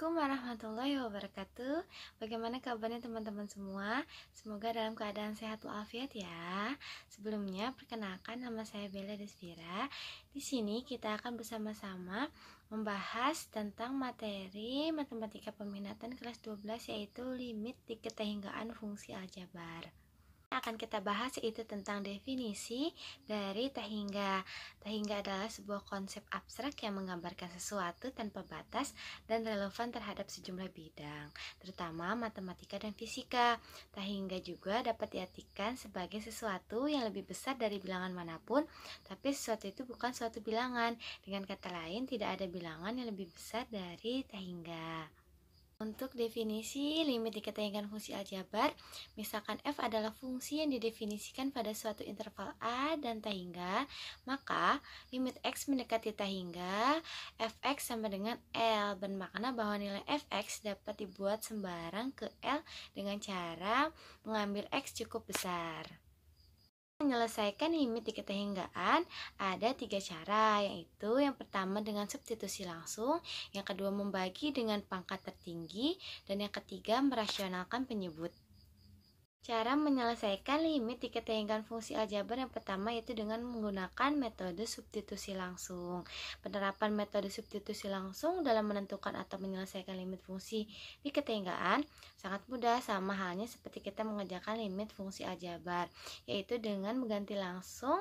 Assalamualaikum warahmatullahi wabarakatuh. Bagaimana kabarnya teman-teman semua? Semoga dalam keadaan sehat walafiat ya. Sebelumnya perkenalkan, nama saya Bella Desvira. Di sini kita akan bersama-sama membahas tentang materi matematika peminatan kelas 12, yaitu limit diketahinggaan fungsi aljabar. Akan kita bahas yaitu tentang definisi dari tahingga. Tahingga adalah sebuah konsep abstrak yang menggambarkan sesuatu tanpa batas dan relevan terhadap sejumlah bidang, terutama matematika dan fisika. Tahingga juga dapat diartikan sebagai sesuatu yang lebih besar dari bilangan manapun, tapi sesuatu itu bukan suatu bilangan. Dengan kata lain, tidak ada bilangan yang lebih besar dari tahingga. Untuk definisi limit diketahinggaan fungsi aljabar, misalkan f adalah fungsi yang didefinisikan pada suatu interval a dan tahingga, maka limit x mendekati tahingga, fx sama dengan L, bermakna bahwa nilai fx dapat dibuat sembarang ke L dengan cara mengambil x cukup besar. Menyelesaikan limit diketahinggaan ada 3 cara, yaitu yang pertama dengan substitusi langsung, yang kedua membagi dengan pangkat tertinggi, dan yang ketiga merasionalkan penyebut. Cara menyelesaikan limit diketahinggaan fungsi aljabar yang pertama yaitu dengan menggunakan metode substitusi langsung. Penerapan metode substitusi langsung dalam menentukan atau menyelesaikan limit fungsi diketahinggaan sangat mudah, sama halnya seperti kita mengerjakan limit fungsi aljabar, yaitu dengan mengganti langsung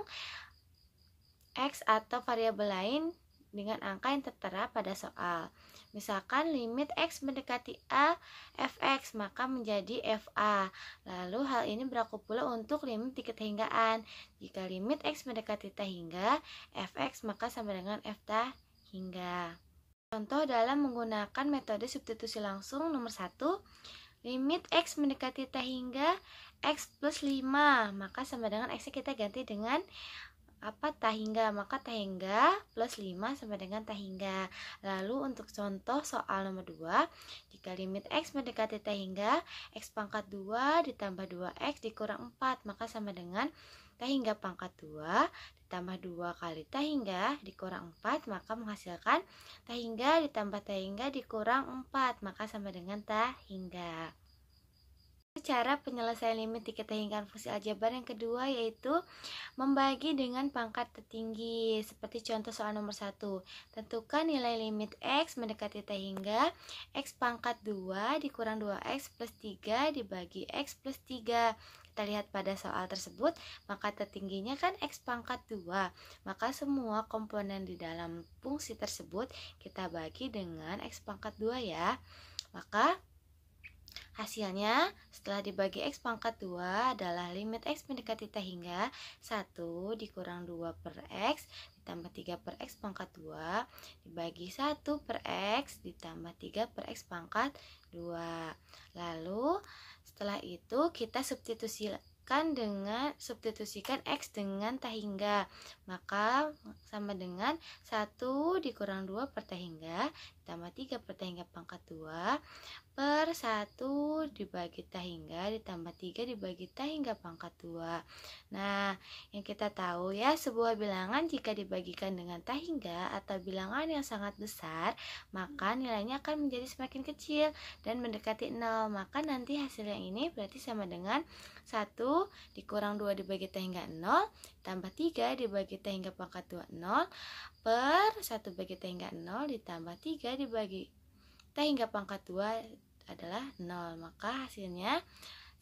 x atau variabel lain dengan angka yang tertera pada soal. Misalkan limit x mendekati a fx, maka menjadi fa. Lalu hal ini berlaku pula untuk limit diketahinggaan. Jika limit x mendekati tahingga fx, maka sama dengan f tahingga. Contoh dalam menggunakan metode substitusi langsung nomor 1, limit x mendekati tahingga x plus 5, maka sama dengan x kita ganti dengan tahingga, maka tahingga plus 5 sama dengan tahingga. Lalu untuk contoh soal nomor 2, jika limit x mendekati tahingga x pangkat 2 ditambah 2x dikurang 4, maka sama dengan tahingga pangkat 2 ditambah 2 kali tahingga dikurang 4, maka menghasilkan tahingga ditambah tahingga dikurang 4, maka sama dengan tahingga. Cara penyelesaian limit diketahinggaan fungsi aljabar yang kedua yaitu membagi dengan pangkat tertinggi, seperti contoh soal nomor 1. Tentukan nilai limit x mendekati tahingga x pangkat 2 dikurang 2x plus 3 dibagi x plus 3. Kita lihat pada soal tersebut, pangkat tertingginya kan x pangkat 2, maka semua komponen di dalam fungsi tersebut kita bagi dengan x pangkat 2 ya. Maka hasilnya setelah dibagi x pangkat 2 adalah limit x mendekati tahingga 1 dikurang 2 per x ditambah 3 per x pangkat 2 dibagi 1 per x ditambah 3 per x pangkat 2. Lalu setelah itu kita substitusikan x dengan tahingga, maka sama dengan 1 dikurang 2 per tahingga ditambah 3 per tahingga pangkat 2 per 1 dibagi tahingga ditambah 3 dibagi tahingga pangkat 2. Nah, yang kita tahu ya, sebuah bilangan jika dibagikan dengan tahingga atau bilangan yang sangat besar, maka nilainya akan menjadi semakin kecil dan mendekati 0. Maka nanti hasil yang ini berarti sama dengan 1 dikurang 2 dibagi tahingga 0 tambah 3 dibagi tahingga pangkat 2 0 per 1 bagi tahingga 0 ditambah 3 dibagi tahingga pangkat 2 adalah 0. Maka hasilnya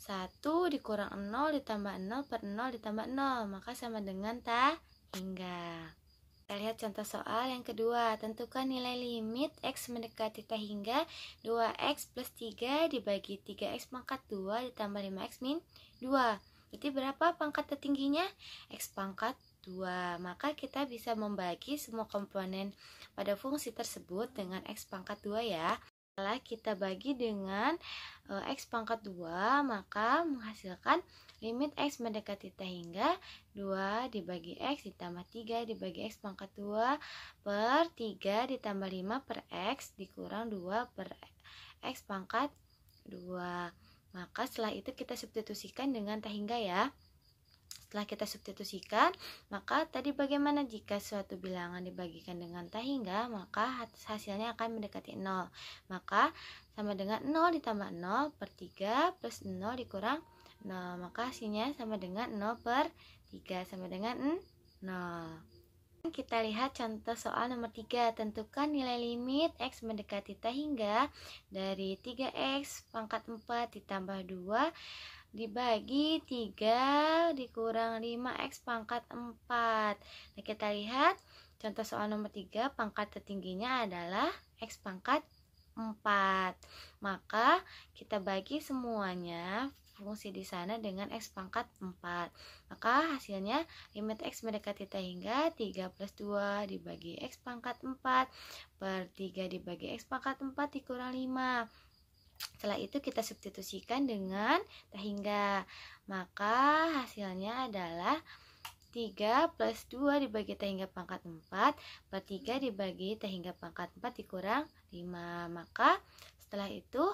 1 dikurang 0 ditambah 0 per 0 ditambah 0, maka sama dengan tahingga. Kita lihat contoh soal yang kedua. Tentukan nilai limit x mendekati tahingga 2x plus 3 dibagi 3x pangkat 2 ditambah 5x min 2. Berarti berapa pangkat tertingginya? X pangkat 2. Maka kita bisa membagi semua komponen pada fungsi tersebut dengan x pangkat 2 ya. Setelah kita bagi dengan x pangkat 2, maka menghasilkan limit x mendekati tahingga 2 dibagi x ditambah 3 dibagi x pangkat 2 per 3 ditambah 5 per x dikurang 2 per x pangkat 2. Maka setelah itu kita substitusikan dengan tahingga ya. setelah kita substitusikan, maka tadi bagaimana jika suatu bilangan dibagikan dengan tak hingga, maka hasilnya akan mendekati 0. Maka sama dengan 0 ditambah 0 per 3 plus 0 dikurang 0. Maka hasilnya sama dengan 0 per 3 sama dengan 0. Kita lihat contoh soal nomor 3. Tentukan nilai limit X mendekati tak hingga dari 3X pangkat 4 ditambah 2 dibagi 3 dikurang 5X pangkat 4. Nah, kita lihat contoh soal nomor 3. Pangkat tertingginya adalah X pangkat 4. Maka kita bagi semuanya fungsi di sana dengan X pangkat 4. Maka hasilnya limit X mendekati tak hingga 3 plus 2 dibagi X pangkat 4 per 3 dibagi X pangkat 4 dikurang 5. Setelah itu kita substitusikan dengan tak hingga. Maka hasilnya adalah 3 plus 2 dibagi tak hingga pangkat 4 per 3 dibagi tak hingga pangkat 4 dikurang 5. Maka setelah itu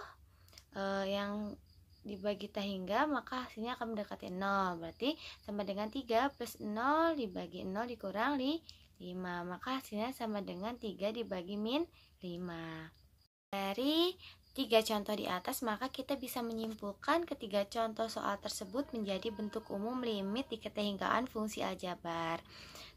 yang dibagi tak hingga, maka hasilnya akan mendekati 0. Berarti sama dengan 3 plus 0 dibagi 0 dikurang 5. Maka hasilnya sama dengan 3 dibagi min 5. Dari 3 contoh di atas, maka kita bisa menyimpulkan ketiga contoh soal tersebut menjadi bentuk umum limit di ketahinggaan fungsi aljabar.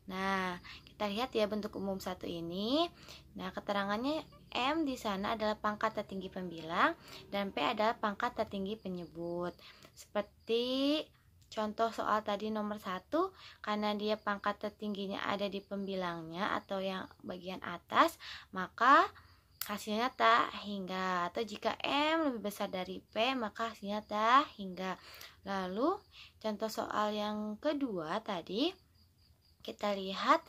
Nah, kita lihat ya bentuk umum satu ini. Nah, keterangannya M di sana adalah pangkat tertinggi pembilang dan P adalah pangkat tertinggi penyebut. Seperti contoh soal tadi nomor 1, karena dia pangkat tertingginya ada di pembilangnya atau yang bagian atas, maka hasilnya tak hingga. Atau jika M lebih besar dari P, maka hasilnya tak hingga. Lalu contoh soal yang kedua tadi, kita lihat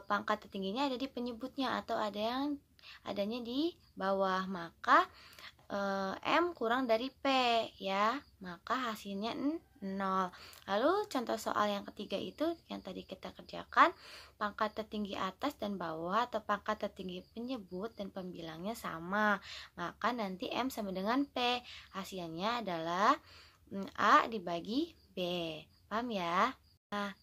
pangkat tertingginya ada di penyebutnya atau adanya di bawah, maka M kurang dari P ya, maka hasilnya 0. Lalu contoh soal yang ketiga itu yang tadi kita kerjakan, pangkat tertinggi atas dan bawah atau pangkat tertinggi penyebut dan pembilangnya sama, maka nanti M sama dengan P, hasilnya adalah A dibagi B. Paham ya? Nah,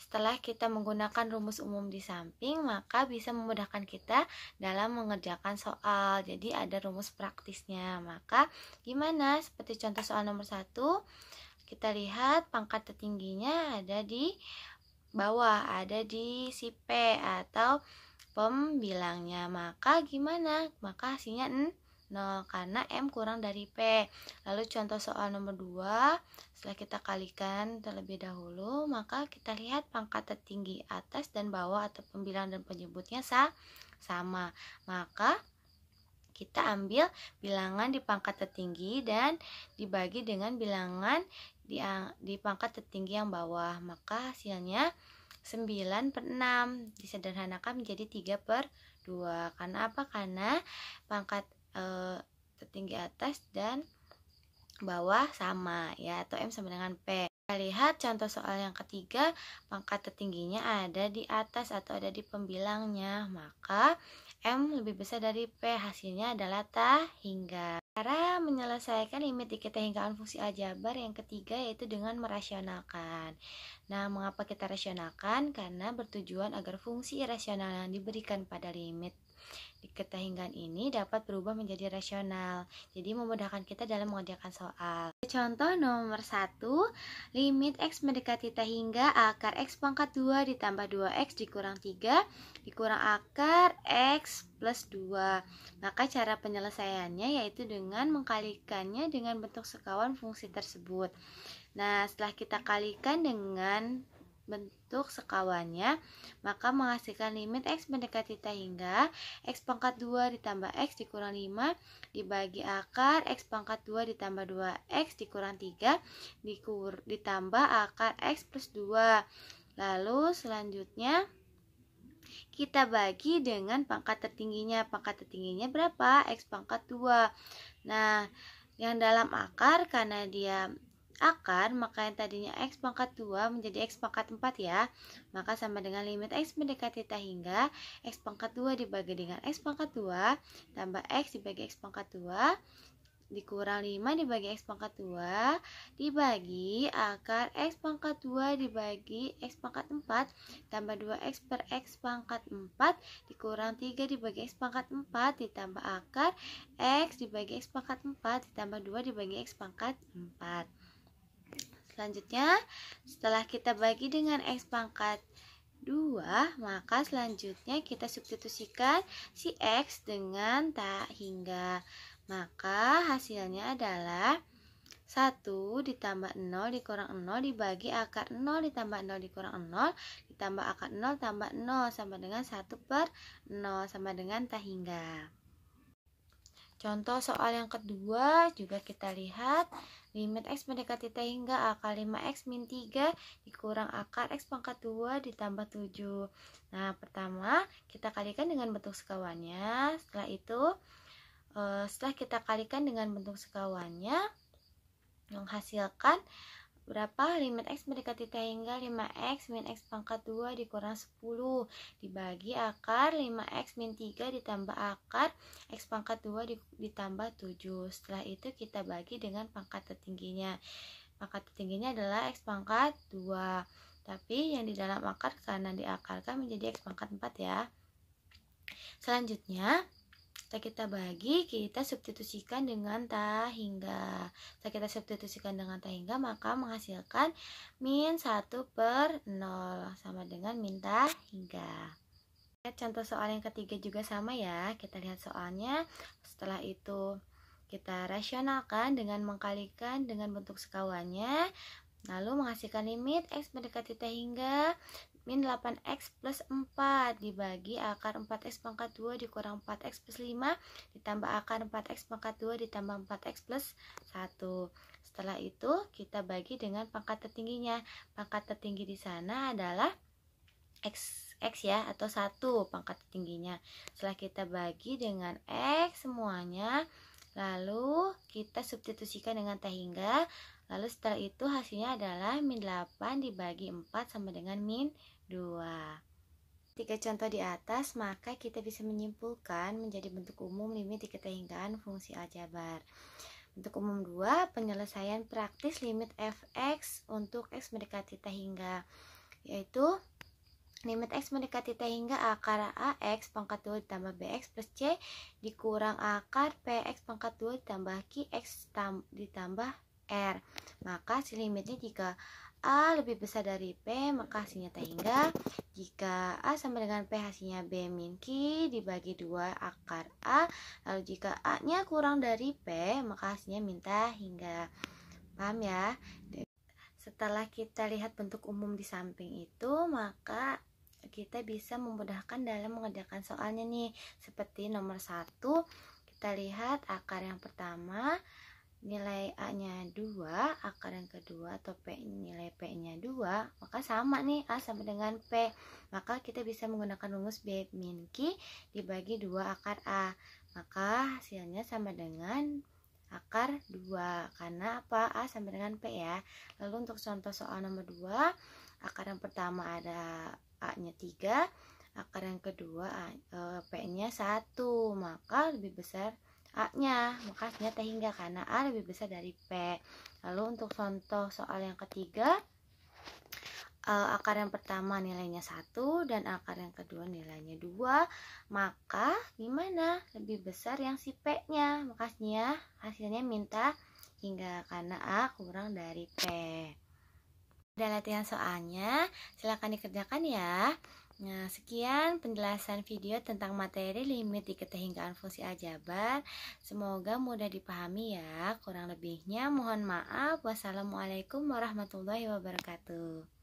setelah kita menggunakan rumus umum di samping, maka bisa memudahkan kita dalam mengerjakan soal. Jadi ada rumus praktisnya. Maka gimana? Seperti contoh soal nomor 1, kita lihat pangkat tertingginya ada di bawah, ada di si P atau pembilangnya. Maka gimana? Maka hasilnya 0 karena M kurang dari P. Lalu contoh soal nomor 2, setelah kita kalikan terlebih dahulu, maka kita lihat pangkat tertinggi atas dan bawah atau pembilang dan penyebutnya sama. Maka kita ambil bilangan di pangkat tertinggi dan dibagi dengan bilangan di pangkat tertinggi yang bawah. Maka hasilnya 9 per 6 disederhanakan menjadi 3 per 2. Karena apa? Karena pangkat tertinggi atas dan bawah sama ya, atau M sama dengan P. Kita lihat contoh soal yang ketiga, pangkat tertingginya ada di atas atau ada di pembilangnya, maka M lebih besar dari P, hasilnya adalah tak hingga. Cara menyelesaikan limit di ketahinggaan fungsi aljabar yang ketiga yaitu dengan merasionalkan. Nah, mengapa kita rasionalkan? Karena bertujuan agar fungsi irasional yang diberikan pada limit di ketahinggaan ini dapat berubah menjadi rasional. Jadi memudahkan kita dalam mengerjakan soal. Contoh nomor 1, limit X mendekati tak hingga akar X pangkat 2 ditambah 2X dikurang 3 dikurang akar X plus 2. Maka cara penyelesaiannya yaitu dengan mengkalikannya dengan bentuk sekawan fungsi tersebut. Nah, setelah kita kalikan dengan bentuk sekawannya, maka menghasilkan limit X mendekati tak hingga X pangkat 2 ditambah X dikurang 5 dibagi akar X pangkat 2 ditambah 2X dikurang 3 ditambah akar X plus 2. Lalu selanjutnya kita bagi dengan pangkat tertingginya. Pangkat tertingginya berapa? X pangkat 2. Nah, yang dalam akar karena dia akar, maka yang tadinya X pangkat 2 menjadi X pangkat 4 ya. Maka sama dengan limit X mendekati tak hingga X pangkat 2 dibagi dengan X pangkat 2 tambah X dibagi X pangkat 2 dikurang 5 dibagi X pangkat 2 dibagi akar X pangkat 2 dibagi X pangkat 4 tambah 2X per X pangkat 4 dikurang 3 dibagi X pangkat 4 ditambah akar X dibagi X pangkat 4 ditambah 2 dibagi X pangkat 4. Selanjutnya, setelah kita bagi dengan X pangkat 2, maka selanjutnya kita substitusikan si X dengan tak hingga. Maka hasilnya adalah 1 ditambah 0 dikurang 0 dibagi akar 0 ditambah 0 dikurang 0 ditambah akar 0 tambah 0 sama dengan 1 per 0 sama dengan tak hingga. Contoh soal yang kedua juga kita lihat limit X mendekati tak hingga akar 5X min 3 dikurang akar X pangkat 2 ditambah 7. Nah, pertama kita kalikan dengan bentuk sekawannya. Setelah kita kalikan dengan bentuk sekawannya, menghasilkan berapa? Limit X mendekati tak hingga 5X min X pangkat 2 dikurang 10 dibagi akar 5X min 3 ditambah akar X pangkat 2 ditambah 7. Setelah itu kita bagi dengan pangkat tertingginya. Pangkat tertingginya adalah X pangkat 2, tapi yang di dalam akar karena diakarkan menjadi X pangkat 4 ya. Selanjutnya setelah kita bagi, kita substitusikan dengan tak hingga. Setelah kita substitusikan dengan tak hingga, maka menghasilkan min 1 per 0 sama dengan min tak hingga. Contoh soal yang ketiga juga sama ya. Kita lihat soalnya. Setelah itu kita rasionalkan dengan mengkalikan dengan bentuk sekawannya, lalu menghasilkan limit X mendekati tak hingga min 8X plus 4 dibagi akar 4X pangkat 2 dikurang 4X plus 5 ditambah akar 4X pangkat 2 ditambah 4X plus 1. Setelah itu kita bagi dengan pangkat tertingginya. Pangkat tertinggi di sana adalah X ya, atau 1 pangkat tertingginya. Setelah kita bagi dengan X semuanya, lalu kita substitusikan dengan tak hingga. Lalu setelah itu hasilnya adalah min 8 dibagi 4 sama dengan min 2. Tiga contoh di atas, maka kita bisa menyimpulkan menjadi bentuk umum limit diketahinggaan fungsi aljabar. Bentuk umum 2, penyelesaian praktis limit fx untuk x mendekati tak hingga, yaitu limit X mendekati tak hingga akar AX pangkat 2 ditambah BX plus C dikurang akar PX pangkat 2 ditambah QX ditambah R. Maka si limitnya jika A lebih besar dari P, maka hasilnya tak hingga. Jika A sama dengan P, hasilnya B min Q dibagi 2 akar A. Lalu jika A nya kurang dari P, maka hasilnya min tak hingga. Paham ya? Setelah kita lihat bentuk umum di samping itu, maka kita bisa memudahkan dalam mengerjakan soalnya nih. Seperti nomor 1, kita lihat akar yang pertama nilai A nya 2, akar yang kedua atau nilai P nya 2, maka sama nih A sama dengan P. Maka kita bisa menggunakan rumus B min Q dibagi 2 akar A. Maka hasilnya sama dengan akar 2, karena apa? A sama dengan P ya. Lalu untuk contoh soal nomor 2, akar yang pertama ada A nya 3, akar yang kedua P nya 1, maka lebih besar A nya, maka hasilnya tak hingga karena A lebih besar dari P. Lalu untuk contoh soal yang ketiga, akar yang pertama nilainya 1 dan akar yang kedua nilainya 2, maka gimana? Lebih besar yang si P nya, maka hasilnya minta hingga karena A kurang dari P. Dan latihan soalnya silakan dikerjakan ya. Nah, sekian penjelasan video tentang materi limit diketahinggaan fungsi aljabar. Semoga mudah dipahami ya. Kurang lebihnya mohon maaf. Wassalamualaikum warahmatullahi wabarakatuh.